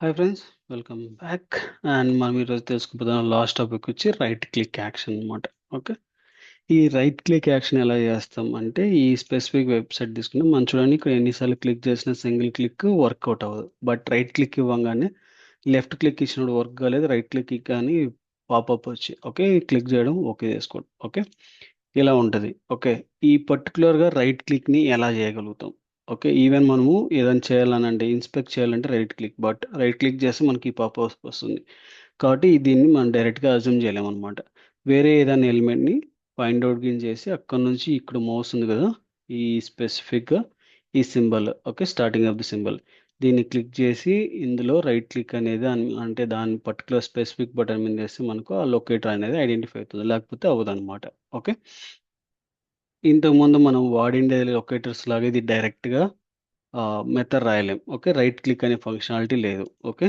Hi friends, welcome back. And మనం ఈరోజు తెలుసుకుపోతున్న last topic వచ్చి రైట్ క్లిక్ యాక్షన్ అనమాట. ఓకే, ఈ రైట్ క్లిక్ యాక్షన్ ఎలా చేస్తాం అంటే ఈ స్పెసిఫిక్ వెబ్సైట్ తీసుకుని మనం చూడండి, ఇక్కడ ఎన్నిసార్లు క్లిక్ చేసిన సింగిల్ క్లిక్ వర్కౌట్ అవ్వదు. బట్ రైట్ క్లిక్ ఇవ్వగానే లెఫ్ట్ క్లిక్ ఇచ్చినప్పుడు వర్క్ కాలేదు, రైట్ క్లిక్ కానీ పాపప్ వచ్చి ఓకే క్లిక్ చేయడం ఓకే చేసుకోండి. ఓకే, ఇలా ఉంటుంది. ఓకే, ఈ పర్టికులర్గా రైట్ క్లిక్ని ఎలా చేయగలుగుతాం? ఓకే, ఈవెన్ మనము ఏదైనా చేయాలనంటే ఇన్స్పెక్ట్ చేయాలంటే right click, but right click చేస్తే మనకి పాపప్ వస్తుంది. కాబట్టి దీన్ని మనం డైరెక్ట్గా అజ్యూమ్ చేయలేము అనమాట. వేరే ఏదైనా ఎలిమెంట్ని ఫైండ్ అవుట్ గిన్ చేసి అక్కడ నుంచి ఇక్కడ మౌస్ ఉంది కదా, ఈ స్పెసిఫిక్గా ఈ symbol, okay starting of the symbol, దీన్ని క్లిక్ చేసి ఇందులో రైట్ క్లిక్ అనేది అంటే దాని పర్టికులర్ స్పెసిఫిక్ బటన్ మీద వేస్తే మనకు ఆ లొకేటర్ అనేది ఐడెంటిఫై అవుతుంది, లేకపోతే అవ్వదు అనమాట. ఓకే, ఇంతకుముందు మనం వాడిండే లొకేటర్స్ లాగా ఇది డైరెక్ట్గా మెథడ్ రాయలేం. ఓకే, రైట్ క్లిక్ అనే ఫంక్షనాలిటీ లేదు. ఓకే,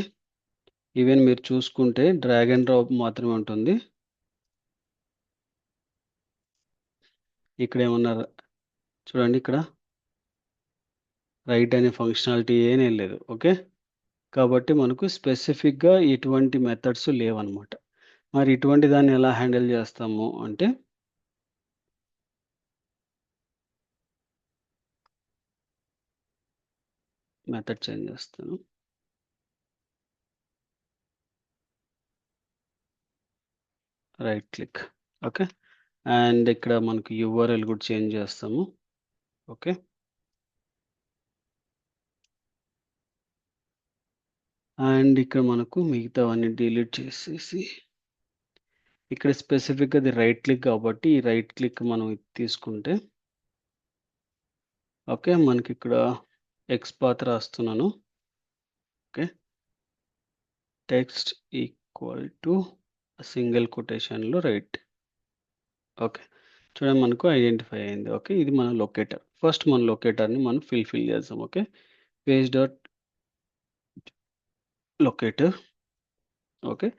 ఈవెన్ మీరు చూసుకుంటే డ్రాగ్ అండ్ డ్రాప్ మాత్రమే ఉంటుంది. ఇక్కడ ఏమన్నా చూడండి, ఇక్కడ రైట్ అనే ఫంక్షనాలిటీ ఏమీ లేదు. ఓకే, కాబట్టి మనకు స్పెసిఫిక్గా ఎటువంటి మెథడ్స్ లేవన్నమాట. మరి ఇటువంటి దాన్ని ఎలా హ్యాండిల్ చేస్తాము అంటే మెథడ్ చేంజ్ చేస్తాను. Right click. ఓకే, అండ్ ఇక్కడ మనకు యూఆర్ఎల్ కూడా చేంజ్ చేస్తాము. ఓకే, అండ్ ఇక్కడ మనకు మిగతావన్నీ డిలీట్ చేసేసి ఇక్కడ స్పెసిఫిక్గా అది రైట్ క్లిక్ కాబట్టి ఈ రైట్ క్లిక్ మనం తీసుకుంటే ఓకే, మనకి ఇక్కడ ఎక్స్ పాత్ రాస్తున్నాను. Okay, text equal to single కొటేషన్లో రైట్. ఓకే, చూడండి మనకు ఐడెంటిఫై అయింది. ఓకే, ఇది మన లొకేటర్. ఫస్ట్ మన లొకేటర్ని మనం ఫిల్ చేద్దాం. Okay, page dot locator. Okay,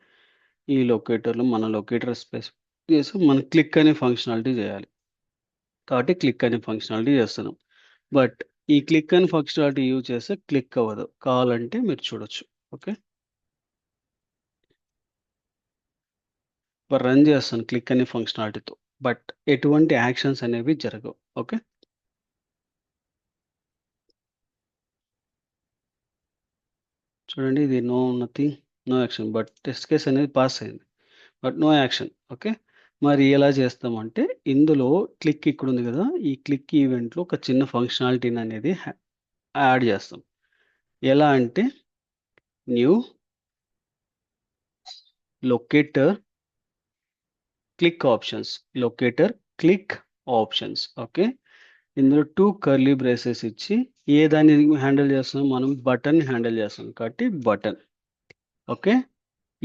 ఈ లొకేటర్లో మన లొకేటర్ స్పెసిఫిక్ చేసి మనం క్లిక్ అనే ఫంక్షనాలిటీ చేయాలి. కాబట్టి క్లిక్ అనే ఫంక్షనాలిటీ చేస్తున్నాం. బట్ ఈ క్లిక్ అనే ఫంక్షనాలిటీ యూజ్ చేస్తే క్లిక్ అవ్వదు. కావాలంటే మీరు చూడొచ్చు. ఓకే, రన్ చేస్తాను క్లిక్ అనే ఫంక్షనాలిటీతో, బట్ ఎటువంటి యాక్షన్స్ అనేవి జరగవు. ఓకే, చూడండి ఇది nothing, no action, but test case అనేది పాస్ అయింది, బట్ నో యాక్షన్. ఓకే, మరి ఎలా చేస్తామంటే ఇందులో క్లిక్ ఇక్కడ ఉంది కదా, ఈ క్లిక్ ఈవెంట్లో ఒక చిన్న ఫంక్షనాలిటీని అనేది యాడ్ చేస్తాం. ఎలా అంటే new locator click options, locator click options. Okay, ఇందులో 2 కర్లీ బ్రేసెస్ ఇచ్చి ఏ దాన్ని హ్యాండిల్ చేస్తున్నాం, మనం బటన్ హ్యాండిల్ చేస్తున్నాం కాబట్టి బటన్. ఓకే,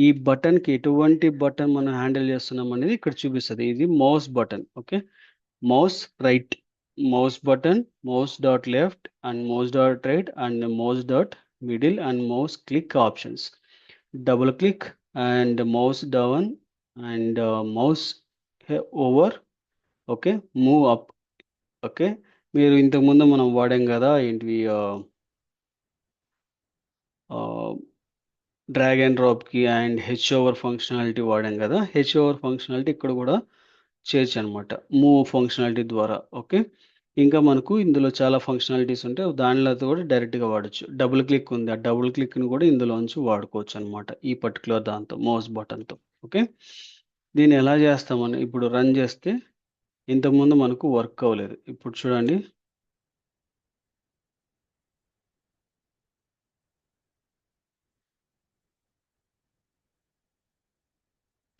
ఈ బటన్కి ఎటువంటి బటన్ మనం హ్యాండిల్ చేస్తున్నాం అనేది ఇక్కడ చూపిస్తుంది. ఇది mouse button. Okay, mouse right, mouse button, mouse dot left and mouse dot right and mouse dot middle and mouse click options, double click and mouse down and mouse over. Okay, move up. Okay, మీరు ఇంతకుముందు మనం వాడాం కదా ఏంటివి drag and డ్రాప్కి and hover functionality వాడాం కదా, hover functionality ఇక్కడ కూడా చేయొచ్చు అనమాట మూవ్ ఫంక్షనాలిటీ ద్వారా. ఓకే, ఇంకా మనకు ఇందులో చాలా ఫంక్షనాలిటీస్ ఉంటాయి, దానిలో కూడా డైరెక్ట్గా వాడచ్చు. డబుల్ క్లిక్ ఉంది, ఆ డబుల్ క్లిక్ని కూడా ఇందులోంచి వాడుకోవచ్చు అనమాట ఈ పర్టికులర్ దాంతో మౌస్ బటన్తో. ఓకే, దీన్ని ఎలా చేస్తామని ఇప్పుడు రన్ చేస్తే ఇంతకుముందు మనకు వర్క్ అవ్వలేదు. ఇప్పుడు చూడండి,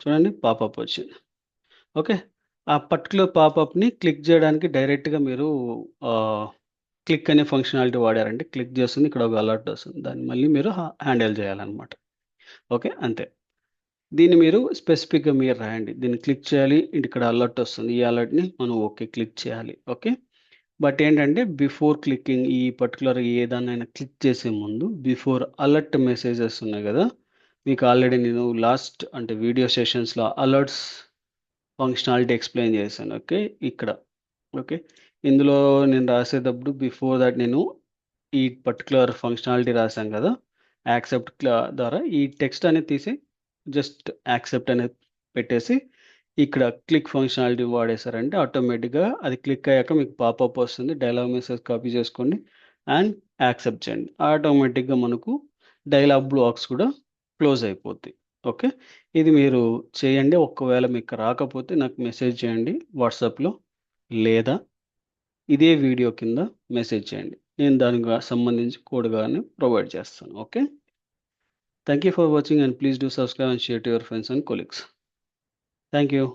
చూడండి పాపప్ వచ్చింది. ఓకే, ఆ పర్టికులర్ పాపప్ని క్లిక్ చేయడానికి డైరెక్ట్గా మీరు క్లిక్ అనే ఫంక్షనాలిటీ వాడారంటే క్లిక్ చేస్తుంది, ఇక్కడ ఒక అలర్ట్ వస్తుంది, దాన్ని మళ్ళీ మీరు హ్యాండిల్ చేయాలన్నమాట. ఓకే, అంతే. దీన్ని మీరు స్పెసిఫిక్గా మీరు రాయండి, దీన్ని క్లిక్ చేయాలి, ఇక్కడ అలర్ట్ వస్తుంది, ఈ అలర్ట్ని మనం ఓకే క్లిక్ చేయాలి. ఓకే, బట్ ఏంటంటే బిఫోర్ క్లిక్కింగ్ ఈ పర్టికులర్ ఏదైనా క్లిక్ చేసే ముందు బిఫోర్ అలర్ట్ మెసేజెస్ ఉన్నాయి కదా, మీకు ఆల్రెడీ నేను లాస్ట్ అంటే వీడియో సెషన్స్లో అలర్ట్స్ ఫంక్షనాలిటీ ఎక్స్ప్లెయిన్ చేశాను. ఓకే, ఇక్కడ ఓకే, ఇందులో నేను రాసేటప్పుడు బిఫోర్ దట్ నేను ఈ పర్టికులర్ ఫంక్షనాలిటీ రాశాను కదా, యాక్సెప్ట్ ద్వారా ఈ టెక్స్ట్ అనేది తీసి జస్ట్ యాక్సెప్ట్ అనేది పెట్టేసి ఇక్కడ క్లిక్ ఫంక్షనాలిటీ వాడేశారంటే ఆటోమేటిక్గా అది క్లిక్ అయ్యాక మీకు పాపప్ వస్తుంది. డైలాగ్ మెసేజ్ కాపీ చేసుకోండి అండ్ యాక్సెప్ట్ చేయండి. ఆటోమేటిక్గా మనకు డైలాగ్ బ్లాక్స్ కూడా క్లోజ్ అయిపోద్ది. ఓకే, ఇది మీరు చేయండి. ఒకవేళ మీకు రాకపోతే నాకు మెసేజ్ చేయండి వాట్సాప్లో, లేదా ఇదే వీడియో కింద మెసేజ్ చేయండి. నేను దానికి సంబంధించి కోడ్ కానీ ప్రొవైడ్ చేస్తాను. Okay, thank you for watching and please do subscribe and share to your friends and colleagues. Thank you.